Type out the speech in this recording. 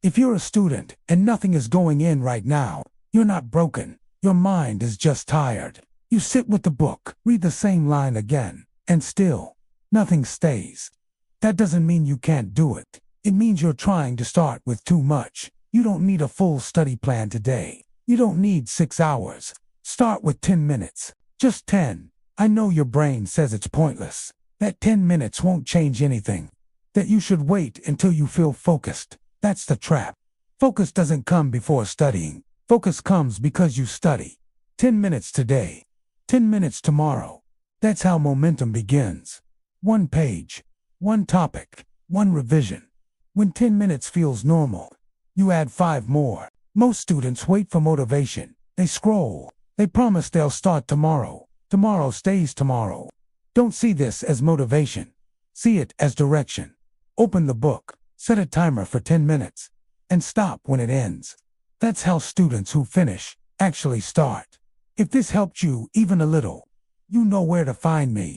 If you're a student and nothing is going in right now, you're not broken. Your mind is just tired. You sit with the book, read the same line again, and still, nothing stays. That doesn't mean you can't do it. It means you're trying to start with too much. You don't need a full study plan today. You don't need 6 hours. Start with 10 minutes. Just 10. I know your brain says it's pointless. That 10 minutes won't change anything. That you should wait until you feel focused. That's the trap. Focus doesn't come before studying. Focus comes because you study. 10 minutes today. 10 minutes tomorrow. That's how momentum begins. 1 page. 1 topic. 1 revision. When 10 minutes feels normal, you add 5 more. Most students wait for motivation. They scroll. They promise they'll start tomorrow. Tomorrow stays tomorrow. Don't see this as motivation. See it as direction. Open the book. Set a timer for 10 minutes. And stop when it ends. That's how students who finish actually start. If this helped you even a little, you know where to find me.